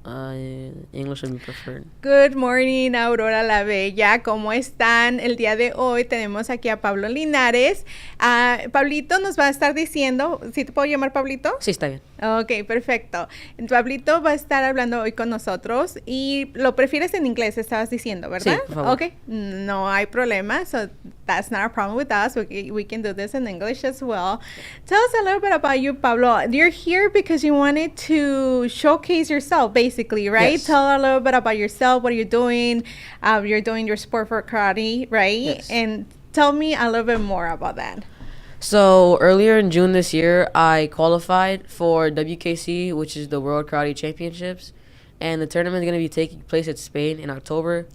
English would be preferred. Good morning, Aurora la Bella. ¿Cómo están? El día de hoy tenemos aquí a Pablo Linares. Pablito nos va a estar diciendo, ¿sí te puedo llamar Pablito? Sí, está bien. Ok, perfecto. Pablito va a estar hablando hoy con nosotros y lo prefieres en inglés, estabas diciendo, ¿verdad? Sí, por favor. Ok, no hay problema. So that's not a problem with us. We can do this in English as well. Tell us a little bit about you, Pablo. You're here because you wanted to showcase yourself, basically, right? Yes. Tell a little bit about yourself, what you're doing. You're doing your sport for karate, right? Yes. And tell me a little bit more about that. So earlier in June this year, I qualified for WKC, which is the World Karate Championships, and the tournament is going to be taking place in Spain in October.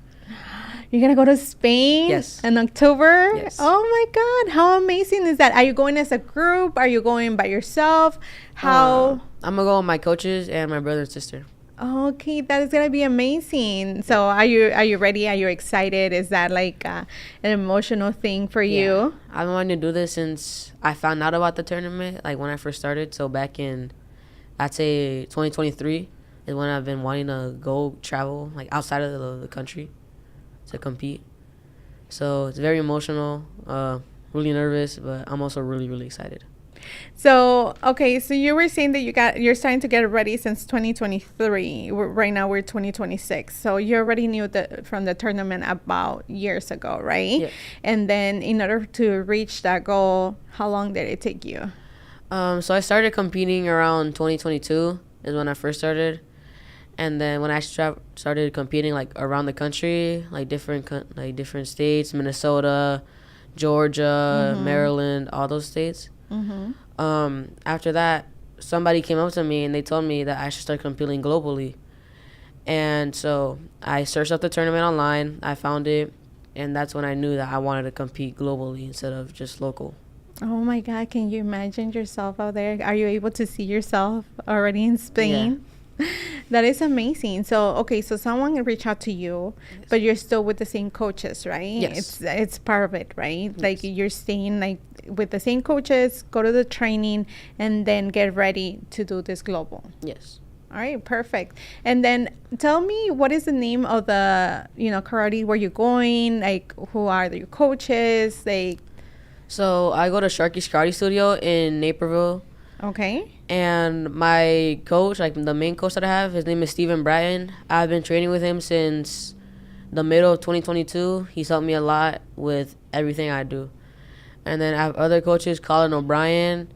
You're going to go to Spain Yes. in October? Yes. Oh my God. How amazing is that? Are you going as a group? Are you going by yourself? How? I'm going to go with my coaches and my brother and sister. Okay, that is going to be amazing. So are you ready? Are you excited? Is that like an emotional thing for you? I've been wanting to do this since I found out about the tournament, like when I first started. So back in, I'd say 2023 is when I've been wanting to go travel, like outside of the country to compete. So it's very emotional, really nervous, but I'm also really, really excited. So, okay, so you were saying that you're starting to get ready since 2023. Right now we're 2026. So you already knew from the tournament about years ago, right? Yeah. And then in order to reach that goal, how long did it take you? So I started competing around 2022 is when I first started. And then when I started competing like around the country, like different states, Minnesota, Georgia, Maryland, all those states. After that, somebody came up to me and they told me that I should start competing globally. And so I searched up the tournament online, I found it, and that's when I knew that I wanted to compete globally instead of just local. Oh my God, can you imagine yourself out there? Are you able to see yourself already in Spain? Yeah. That is amazing. So, okay, so someone reached out to you, yes, but you're still with the same coaches, right? Yes. It's part of it, right? Yes. Like you're staying like with the same coaches, go to the training, and then get ready to do this global. Yes. All right, perfect. And then tell me, what is the name of the, karate where you're going? Like, who are your coaches? Like, so I go to Sharky's Karate Studio in Naperville. Okay. And my coach, like the main coach that I have, his name is Steven Bratton. I've been training with him since the middle of 2022. He's helped me a lot with everything I do. And then I have other coaches, Colin O'Brien.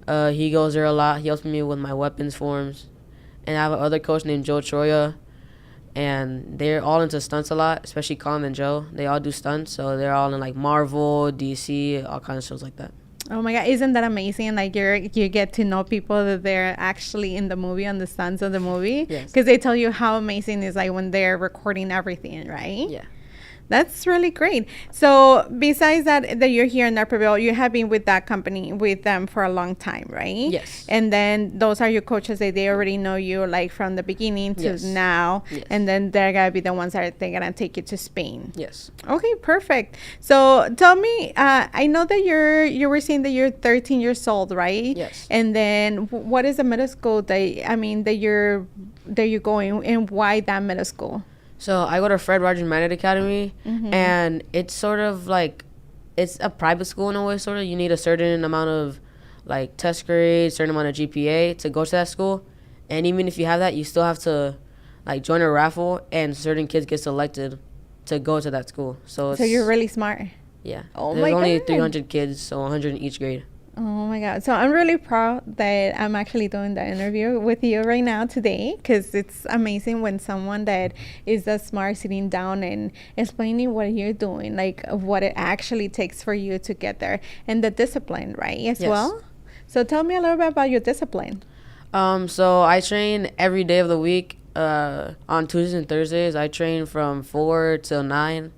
He goes there a lot. He helps me with my weapons forms. And I have another coach named Joe Troya. And they're all into stunts a lot, especially Colin and Joe. They all do stunts. So they're all in like Marvel, DC, all kinds of shows like that. Oh my God, isn't that amazing? Like you get to know people that they're actually in the movie, on the stunts of the movie. Yes. Because they tell you how amazing it is like when they're recording everything, right? Yeah. That's really great. So besides that you're here in Naperville, you have been with that company, with them for a long time, right? Yes. And then those are your coaches that they already know you like from the beginning to Yes. now. Yes. And then they're going to be the ones that they're going to take you to Spain. Yes. Okay, perfect. So tell me, I know that you were saying that you're 13 years old, right? Yes. And then what is the middle school that you're going, and why that middle school? So I go to Fred Rodgers Magnet Academy, and it's sort of like, it's a private school in a way, sort of. You need a certain amount of like test grades, certain amount of GPA to go to that school. And even if you have that, you still have to like join a raffle, and certain kids get selected to go to that school. So you're really smart. Yeah. Oh There's my only God. 300 kids, so 100 in each grade. Oh my God. So I'm really proud that I'm actually doing the interview with you right now today, because it's amazing when someone that is that smart sitting down and explaining what you're doing, like what it actually takes for you to get there, and the discipline, right, as Yes. well. So tell me a little bit about your discipline. So I train every day of the week. On Tuesdays and Thursdays, I train from 4 till 9.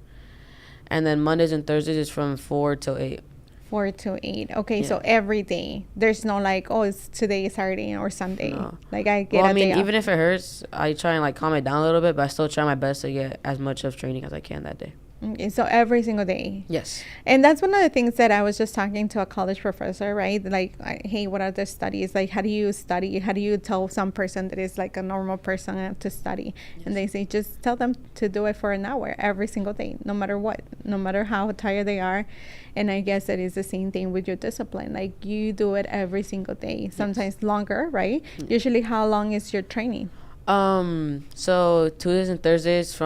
And then Mondays and Thursdays is from 4 till 8. 4 to 8. Okay, Yeah. so every day. There's no like, oh, it's today, Saturday or Sunday. No. Like I get Well, a I mean, day off. even if it hurts, I try and like calm it down a little bit, but I still try my best to get as much of training as I can that day. Okay, so every single day. Yes. And that's one of the things that I was just talking to a college professor, right? Like, hey, what are the studies? Like, how do you study? How do you tell some person that is like a normal person to study? Yes. And they say, just tell them to do it for an hour every single day, no matter what, no matter how tired they are. And I guess it is the same thing with your discipline. Like, you do it every single day, sometimes yes. longer, right? Mm-hmm. Usually, how long is your training? So Tuesdays and Thursdays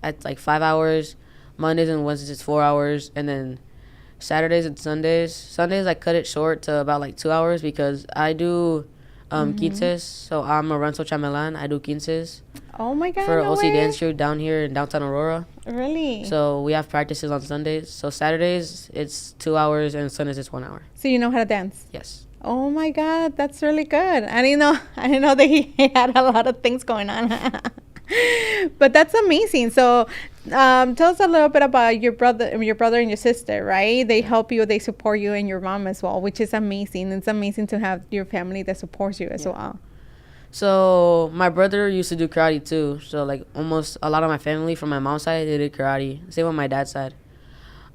at like 5 hours. Mondays and Wednesdays it's 4 hours, and then Saturdays and Sundays I cut it short to about like 2 hours because I do quinces. So I'm a rancho chamelán. I do quinces. Oh my God! For no OC way. Dance Crew down here in downtown Aurora. Really? So we have practices on Sundays. So Saturdays it's 2 hours and Sundays it's 1 hour. So you know how to dance? Yes. Oh my God, that's really good. I didn't know that he had a lot of things going on. But that's amazing. So tell us a little bit about your brother and your sister, right? They help you, they support you, and your mom as well, which is amazing. It's amazing to have your family that supports you as well. So my brother used to do karate too. So like almost a lot of my family from my mom's side, they did karate. Same with my dad's side.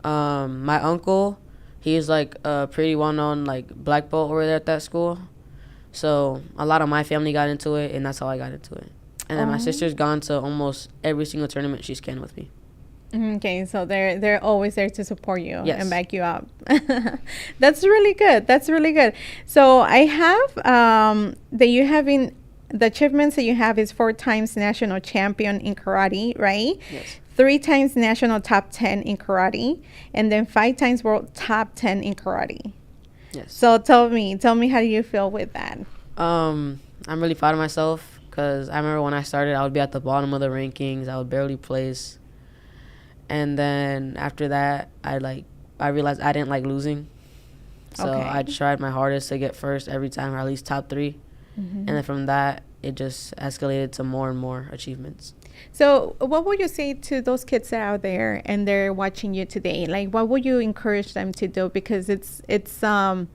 My uncle, he's like a pretty well-known like black belt over there at that school. So a lot of my family got into it, and that's how I got into it. And then my sister's gone to almost every single tournament she's can with me. Okay, so they're always there to support you yes. and back you up. That's really good. That's really good. So I have that you have in the achievements that you have is 4 times national champion in karate, right? Yes. 3 times national top 10 in karate, and then 5 times world top 10 in karate. Yes. So tell me how do you feel with that? I'm really proud of myself. Because I remember when I started, I would be at the bottom of the rankings. I would barely place. And then after that, I realized I didn't like losing. So okay. I tried my hardest to get first every time, or at least top 3. Mm-hmm. And then from that, it just escalated to more and more achievements. So what would you say to those kids that are out there and they're watching you today? Like, what would you encourage them to do? Because it's a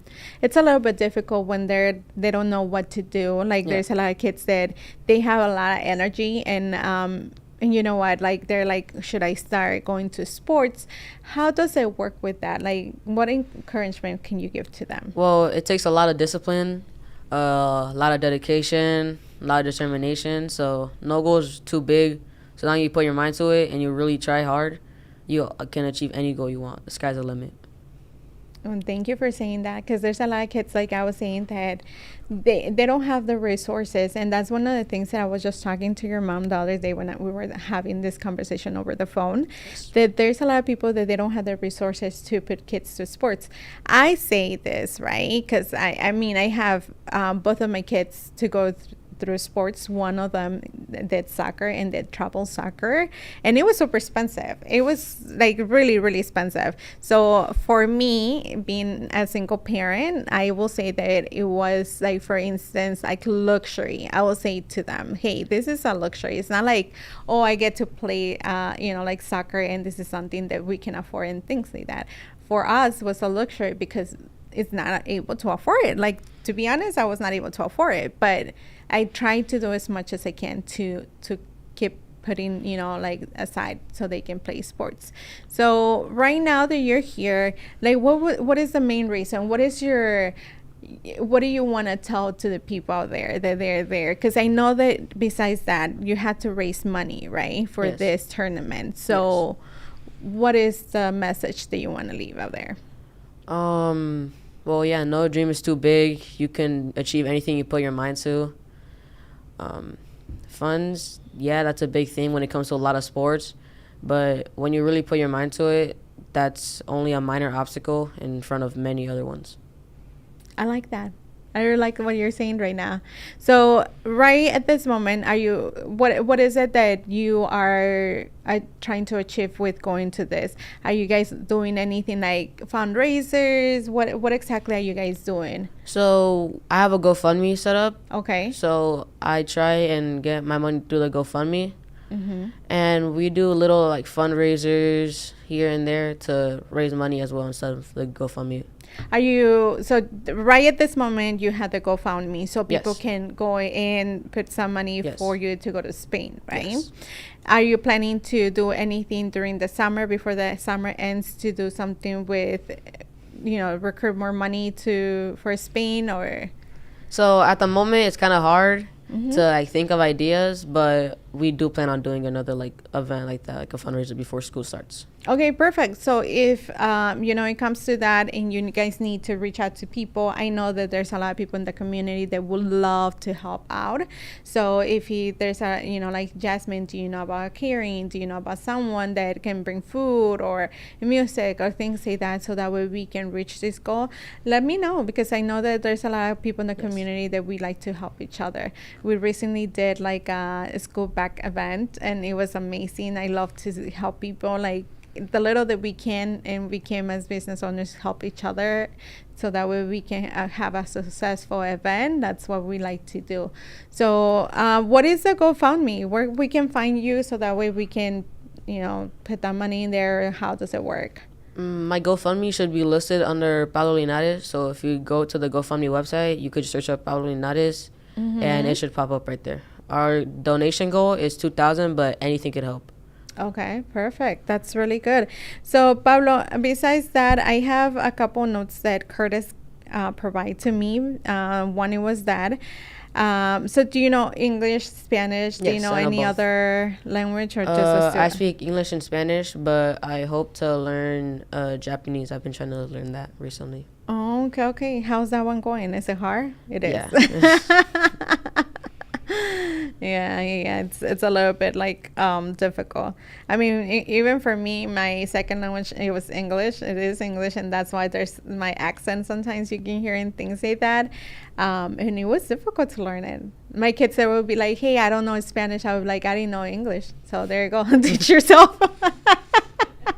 little bit difficult when they don't know what to do. Like, yeah. There's a lot of kids that they have a lot of energy and you know what, like they're like, should I start going to sports? How does it work with that? Like, what encouragement can you give to them? Well, it takes a lot of discipline, a lot of dedication, a lot of determination. So no goal is too big. So long as you put your mind to it and you really try hard, you can achieve any goal you want. The sky's the limit. And thank you for saying that, because there's a lot of kids, like I was saying, that they don't have the resources. And that's one of the things that I was just talking to your mom the other day when we were having this conversation over the phone, that there's a lot of people that they don't have the resources to put kids to sports. I say this, right, because I mean, I have both of my kids to go through sports. One of them did soccer and did travel soccer, and it was super expensive. It was like really, really expensive. So for me, being a single parent, I will say that it was like, for instance, like luxury. I will say to them, hey, this is a luxury. It's not like, oh, I get to play like soccer and this is something that we can afford and things like that. For us, it was a luxury because it's not able to afford it. Like, to be honest, I was not able to afford it, but I try to do as much as I can to keep putting, like aside so they can play sports. So right now that you're here, like what is the main reason? What do you want to tell to the people out there that they're there? Because I know that besides that, you had to raise money, right, for yes. this tournament. So yes. What is the message that you want to leave out there? Well, yeah, no dream is too big. You can achieve anything you put your mind to. Funds, yeah, that's a big thing when it comes to a lot of sports. But when you really put your mind to it, that's only a minor obstacle in front of many other ones. I like that. I really like what you're saying right now. So right at this moment, what is it that you are trying to achieve with going to this? Are you guys doing anything like fundraisers? What exactly are you guys doing? So I have a GoFundMe set up. Okay. So I try and get my money through the GoFundMe. Mm-hmm. And we do little like fundraisers here and there to raise money as well instead of the GoFundMe. Are you so right at this moment you had the GoFundMe so people Yes. can go and put some money Yes. for you to go to Spain, right? Yes. Are you planning to do anything during the summer before the summer ends to do something with, recruit more money for Spain or? So at the moment, it's kind of hard Mhm. to like think of ideas, but we do plan on doing another like event like that, like a fundraiser before school starts. Okay, perfect. So if it comes to that and you guys need to reach out to people, I know that there's a lot of people in the community that would love to help out. So if there's like Jasmine, do you know about catering? Do you know about someone that can bring food or music or things like that, so that way we can reach this goal? Let me know, because I know that there's a lot of people in the community that we like to help each other. We recently did like a school back event and it was amazing. I love to help people, like the little that we can, and we can as business owners help each other so that way we can have a successful event. That's what we like to do. So what is the GoFundMe, where we can find you so that way we can put that money in there? How does it work? My GoFundMe should be listed under Pablo Linares. So if you go to the GoFundMe website, you could search up Pablo Linares, and it should pop up right there. Our donation goal is 2,000, but anything could help. Okay, perfect. That's really good. So, Pablo, besides that, I have a couple notes that Curtis provided to me. One, it was that. So, do you know English, Spanish? Do you Yes, know I know any both. other language or just I speak English and Spanish, but I hope to learn Japanese. I've been trying to learn that recently. Oh, okay. How's that one going? Is it hard? It is. Yeah. Yeah. It's a little bit like difficult. I mean, even for me, my second language, it was English. It is English, and that's why there's my accent. Sometimes you can hear in things like that, and it was difficult to learn it. My kids, they would be like, "Hey, I don't know Spanish." I would be like, "I didn't know English." So there you go. Teach yourself.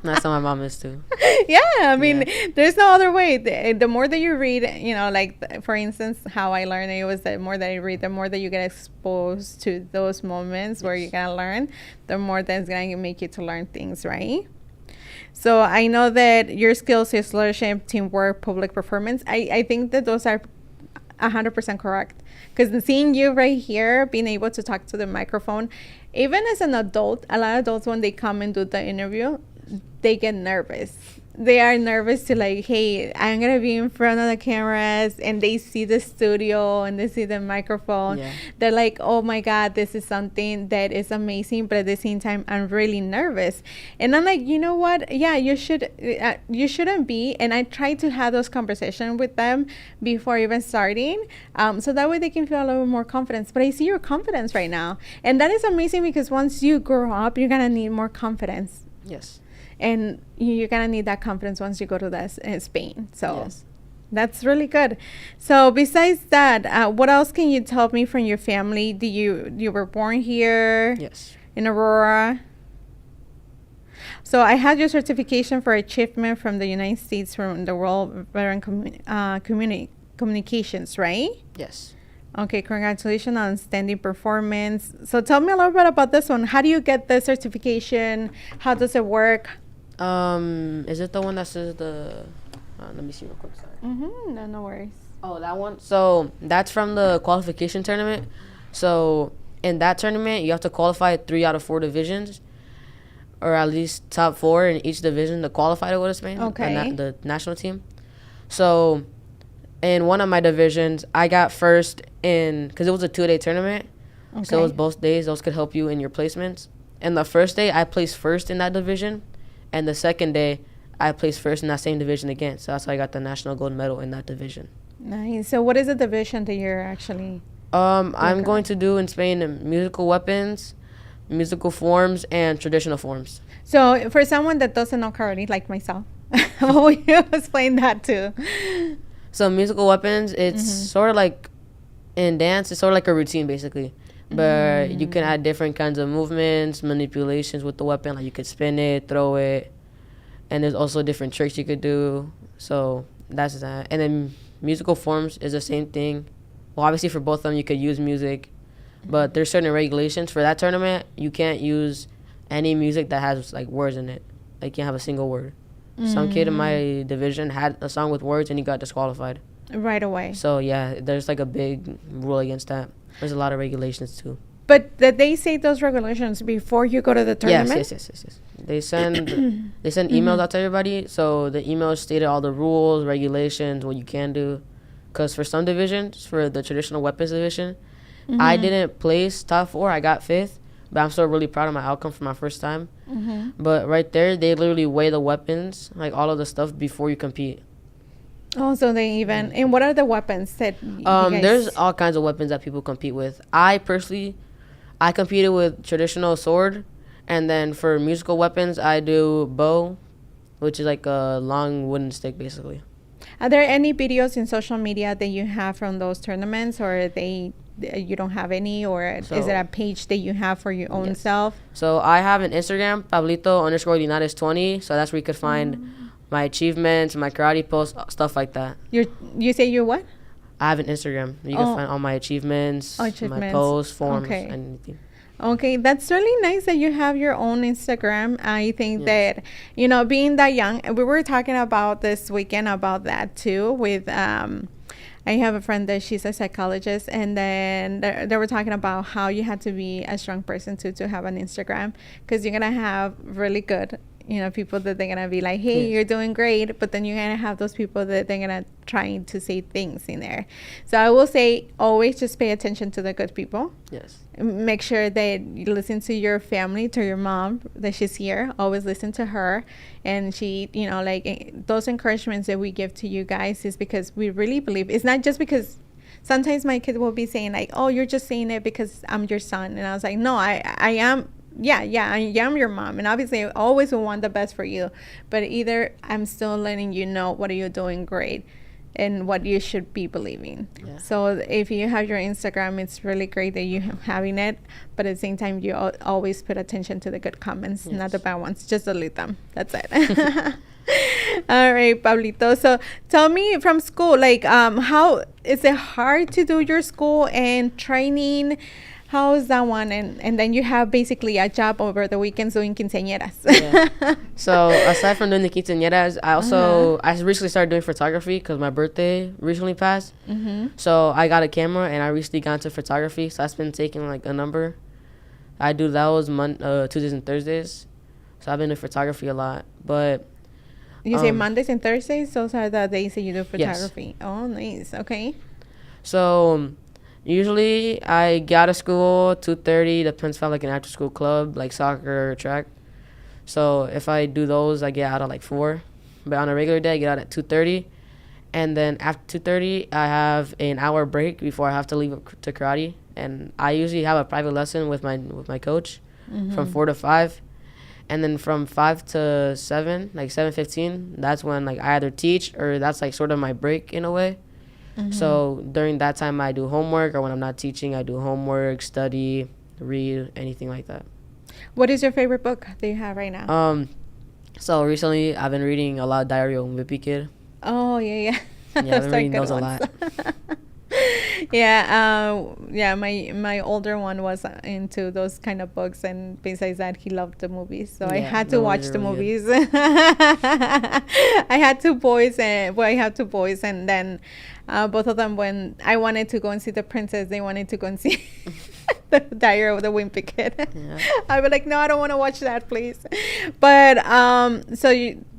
That's how my mom is too. Yeah, I mean, there's no other way. The more that you read, like for instance, how I learned it was the more that I read, the more that you get exposed to those moments where you're gonna learn, the more that's gonna make you to learn things, right? So I know that your skills is leadership, teamwork, public performance. I think that those are 100% correct, because seeing you right here, being able to talk to the microphone, even as an adult, a lot of adults, when they come and do the interview, they get nervous. They are nervous to like, hey, I'm gonna be in front of the cameras, and they see the studio and they see the microphone. Yeah. They're like, oh my God, this is something that is amazing, but at the same time, I'm really nervous. And I'm like, you know what? Yeah, you shouldn't be. And I try to have those conversations with them before even starting, so that way they can feel a little more confidence. But I see your confidence right now, and that is amazing, because once you grow up, you're gonna need more confidence. Yes. And you're gonna need that confidence once you go to Spain. So Yes. that's really good. So besides that, what else can you tell me from your family? You were born here? Yes. In Aurora? So I had your certification for achievement from the United States, from the World Veteran Communications, right? Yes. Okay, congratulations on outstanding performance. So tell me a little bit about this one. How do you get the certification? How does it work? Is it the one that says the? Let me see real quick. Sorry. No worries. Oh, that one. So that's from the qualification tournament. So in that tournament, you have to qualify 3 out of 4 divisions, or at least top 4 in each division to qualify to go to Spain. Okay. The national team. So in one of my divisions, I got first because it was a 2-day tournament. Okay. So it was both days. Those could help you in your placements. And the first day, I placed first in that division. And the second day, I placed first in that same division again. So that's how I got the national gold medal in that division. Nice. So what is the division that you're actually? I'm going to do in Spain musical weapons, musical forms, and traditional forms. So for someone that doesn't know karate, like myself, what will you explain that to? So musical weapons, it's sort of like in dance, it's sort of like a routine basically. But you can add different kinds of movements, manipulations with the weapon. Like you could spin it, throw it. And there's also different tricks you could do. So that's that. And then musical forms is the same thing. Well, obviously for both of them, you could use music. But there's certain regulations. For that tournament, you can't use any music that has like words in it. Like you can't have a single word. Some kid in my division had a song with words and he got disqualified. Right away. So yeah, there's like a big rule against that. There's a lot of regulations too. But did they say those regulations before you go to the tournament? Yes. They send emails out to everybody. So the emails stated all the rules, regulations, what you can do. Because for some divisions, for the traditional weapons division, I didn't place top 4. I got 5th. But I'm still really proud of my outcome for my first time. But right there, they literally weigh the weapons, like all of the stuff before you compete. Oh, so they even... And what are the weapons that you guys... There's all kinds of weapons that people compete with. I competed with traditional sword. And then for musical weapons, I do bow, which is like a long wooden stick, basically. Are there any videos in social media that you have from those tournaments, or you don't have any, or is it a page that you have for your own self? So I have an Instagram, Pablito_Linares 20. So that's where you could find my achievements, my karate posts, stuff like that. You say you're what? I have an Instagram. You can find all my achievements, my posts, forms, anything. Okay, that's really nice that you have your own Instagram. I think that, being that young, we were talking about this weekend about that too with, I have a friend that she's a psychologist, and then they were talking about how you have to be a strong person to have an Instagram, because you're going to have really good, people that they're going to be like, hey, you're doing great. But then you're going to have those people that they're going to try to say things in there. So I will say, always just pay attention to the good people. Yes. Make sure that you listen to your family, to your mom, that she's here. Always listen to her. And she, those encouragements that we give to you guys is because we really believe. It's not just because sometimes my kid will be saying like, oh, you're just saying it because I'm your son. And I was like, no, I am. I am your mom. And obviously I always will want the best for you. But either I'm still letting you know what are you doing great and what you should be believing. Yeah. So if you have your Instagram, it's really great that you're having it. But at the same time, you always put attention to the good comments, not the bad ones. Just delete them. That's it. All right, Pablito. So tell me from school, how is it hard to do your school and training? How is that one? And then you have basically a job over the weekends doing quinceañeras. Yeah. So aside from doing the quinceañeras, I recently started doing photography because my birthday recently passed. So I got a camera and I recently got into photography. So I've been taking like a number. I do those Tuesdays and Thursdays. So I've been doing photography a lot. But you say Mondays and Thursdays? Those are the days that you do photography. Yes. Oh, nice. Okay. So usually I get out of school 2:30. Depends if I have like an after school club like soccer or track. So if I do those, I get out at like 4. But on a regular day, I get out at 2:30. And then after 2:30, I have an hour break before I have to leave to karate. And I usually have a private lesson with my coach from 4 to 5. And then from 5 to 7, like 7:15, that's when like I either teach or that's like sort of my break in a way. So during that time, I do homework, or when I'm not teaching, I do homework, study, read, anything like that. What is your favorite book that you have right now? So recently, I've been reading a lot of Diary of a Wimpy Kid. Oh, yeah. Yeah, I've been reading those a lot. My older one was into those kind of books, and besides that, he loved the movies. So I had to watch the movies. I had 2 boys, and then both of them, when I wanted to go and see The Princess, they wanted to go and see the Diary of the Wimpy Kid. Yeah. I was like, no, I don't want to watch that, please. But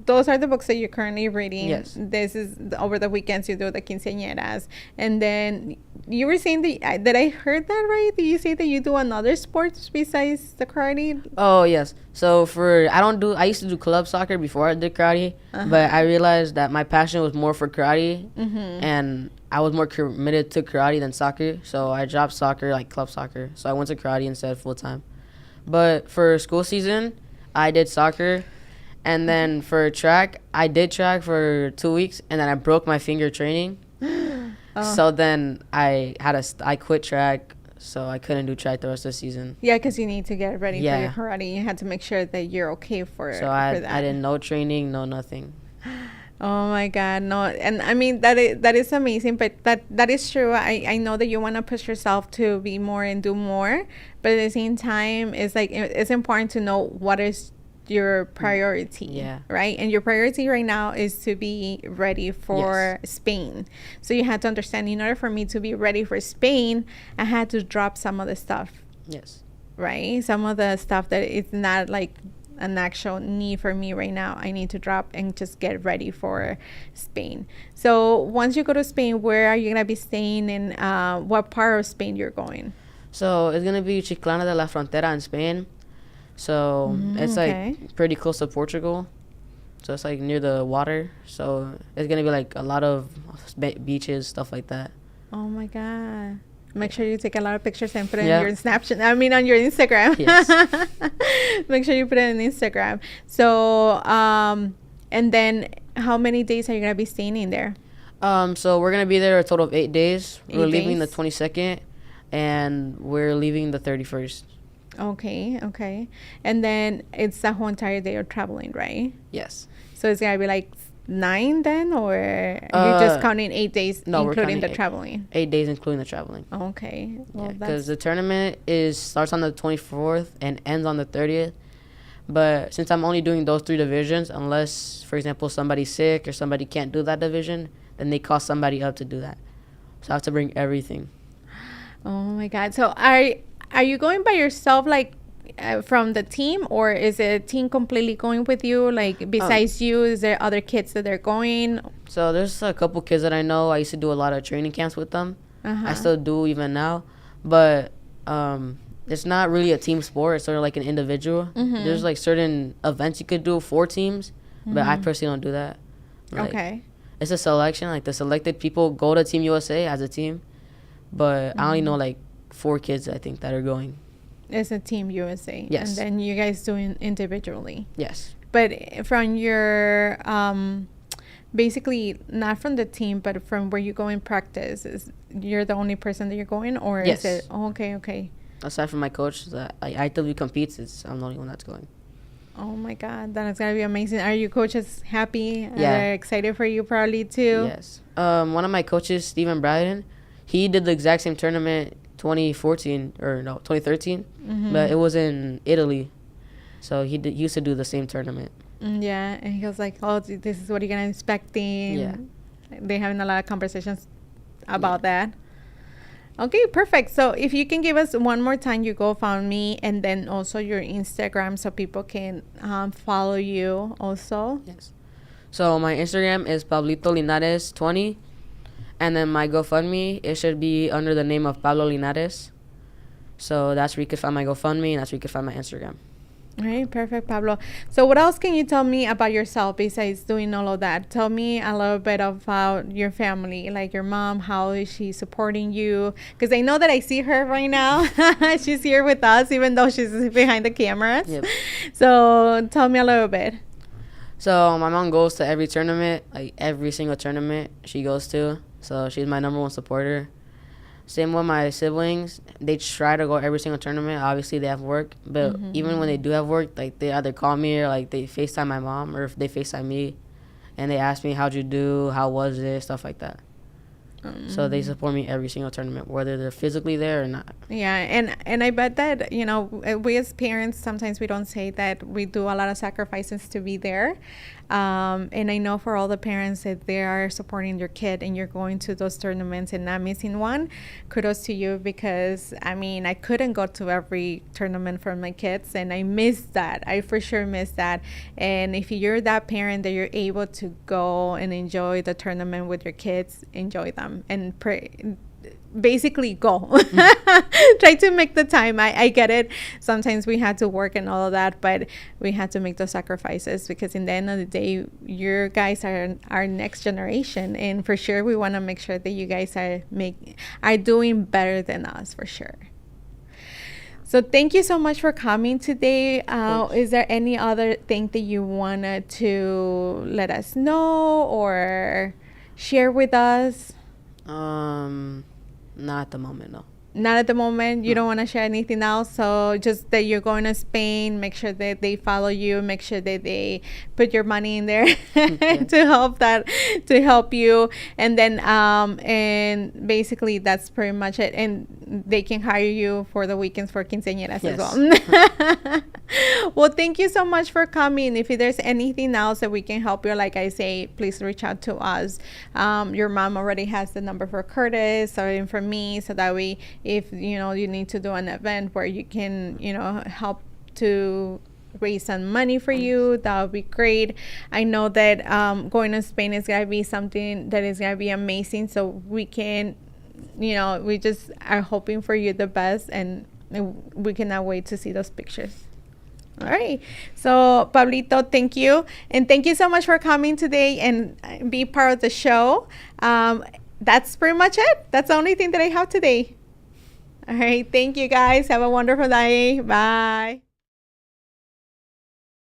those are the books that you're currently reading. Yes. This is over the weekends you do the quinceañeras. And then you were saying that I heard that right? Did you say that you do another sports besides the karate? Oh, yes. So I used to do club soccer before I did karate, but I realized that my passion was more for karate, and I was more committed to karate than soccer. So I dropped soccer, like club soccer. So I went to karate instead full time. But for school season, I did soccer. And then for track, I did track for 2 weeks, and then I broke my finger training. So then I quit track, so I couldn't do track the rest of the season. Yeah, because you need to get ready for your karate. You had to make sure that you're okay for that. I did no training, no nothing. Oh my God, no. And I mean, that is amazing, but that is true. I know that you want to push yourself to be more and do more, but at the same time, it's like, it's important to know what is your priority. Yeah. Right? And your priority right now is to be ready for Spain. So you had to understand, in order for me to be ready for Spain, I had to drop some of the stuff. Yes. Right? Some of the stuff that is not like an actual need for me right now, I need to drop and just get ready for Spain. So once you go to Spain, where are you going to be staying, and what part of Spain you're going? So it's going to be Chiclana de la Frontera in Spain. So it's like pretty close to Portugal. So it's like near the water. So it's going to be like a lot of beaches, stuff like that. Oh my God. Make sure you take a lot of pictures and put it Yeah. on your Snapchat. I mean, on your Instagram. Yes. Make sure you put it on Instagram. So, and then how many days are you going to be staying in there? So we're going to be there a total of 8 days. We're 8 leaving the days? 22nd, and we're leaving the 31st. Okay. And then it's the whole entire day of traveling, right? Yes. So it's going to be like 9 then, or are you just counting 8 days, No, we're including the counting traveling? 8 days, including the traveling. Okay. Well, Because the tournament starts on the 24th and ends on the 30th. But since I'm only doing those 3 divisions, unless, for example, somebody's sick or somebody can't do that division, then they call somebody up to do that. So I have to bring everything. Oh my God. So are you going by yourself, like from the team, or is a team completely going with you? Like besides you, is there other kids that are going? So there's a couple kids that I know. I used to do a lot of training camps with them. I still do even now. But it's not really a team sport. It's sort of like an individual. There's like certain events you could do for teams, but I personally don't do that. Like, Okay. It's a selection. Like the selected people go to Team USA as a team. But I only know like 4 kids, I think, that are going. It's a Team USA. Yes. And then you guys do it individually. Yes. But from your, basically not from the team, but from where you go in practice, you're the only person that you're going, or Yes. is it? Oh, okay. Aside from my coach that actively competes, I'm the only one that's going. Oh my God, that is gonna be amazing. Are your coaches happy? Yeah. They're excited for you probably too. Yes. One of my coaches, Steven Bryden, he did the exact same tournament 2013, but it was in Italy. So he used to do the same tournament. Yeah, and he was like, "Oh, this is what you're gonna expecting." Yeah. They're having a lot of conversations about that. Okay, perfect. So if you can give us one more time your GoFundMe and then also your Instagram, so people can follow you also. Yes. So my Instagram is Pablito Linares 20, and then my GoFundMe, it should be under the name of Pablo Linares. So that's where you can find my GoFundMe, and that's where you can find my Instagram. All right, perfect, Pablo. So what else can you tell me about yourself besides doing all of that? Tell me a little bit about your family, like your mom. How is she supporting you? Because I know that I see her right now. She's here with us, even though she's behind the cameras. Yep. So tell me a little bit. So my mom goes to every tournament, like every single tournament she goes to. So she's my number 1 supporter. Same with my siblings. They try to go every single tournament. Obviously, they have work. But even when they do have work, like they either call me or like they FaceTime my mom, or if they FaceTime me. And they ask me, how'd you do? How was it? Stuff like that. So they support me every single tournament, whether they're physically there or not. Yeah, and I bet that, you know, we as parents, sometimes we don't say that we do a lot of sacrifices to be there. And I know for all the parents that they are supporting their kid and you're going to those tournaments and not missing one, kudos to you, because, I mean, I couldn't go to every tournament for my kids, and I missed that. I for sure missed that. And if you're that parent that you're able to go and enjoy the tournament with your kids, enjoy them and basically go. Try to make the time. I get it. Sometimes we had to work and all of that, but we had to make those sacrifices, because in the end of the day, your guys are our next generation, and for sure we want to make sure that you guys are doing better than us, for sure. So thank you so much for coming today. Is there any other thing that you wanted to let us know or share with us? Not at the moment, no. Not at the moment. You don't want to share anything else. So just that you're going to Spain, make sure that they follow you, make sure that they put your money in there to help you. And then, and basically that's pretty much it. And they can hire you for the weekends for quinceañeras as Yes. well. Well, thank you so much for coming. If there's anything else that we can help you, like I say, please reach out to us. Your mom already has the number for Curtis or even for me, so that way, if you need to do an event where you can help to raise some money for you, that would be great. I know that going to Spain is gonna be something that is gonna be amazing, so we can we just are hoping for you the best, and we cannot wait to see those pictures. All right. So, Pablito, thank you. And thank you so much for coming today and be part of the show. That's pretty much it. That's the only thing that I have today. All right. Thank you, guys. Have a wonderful day. Bye.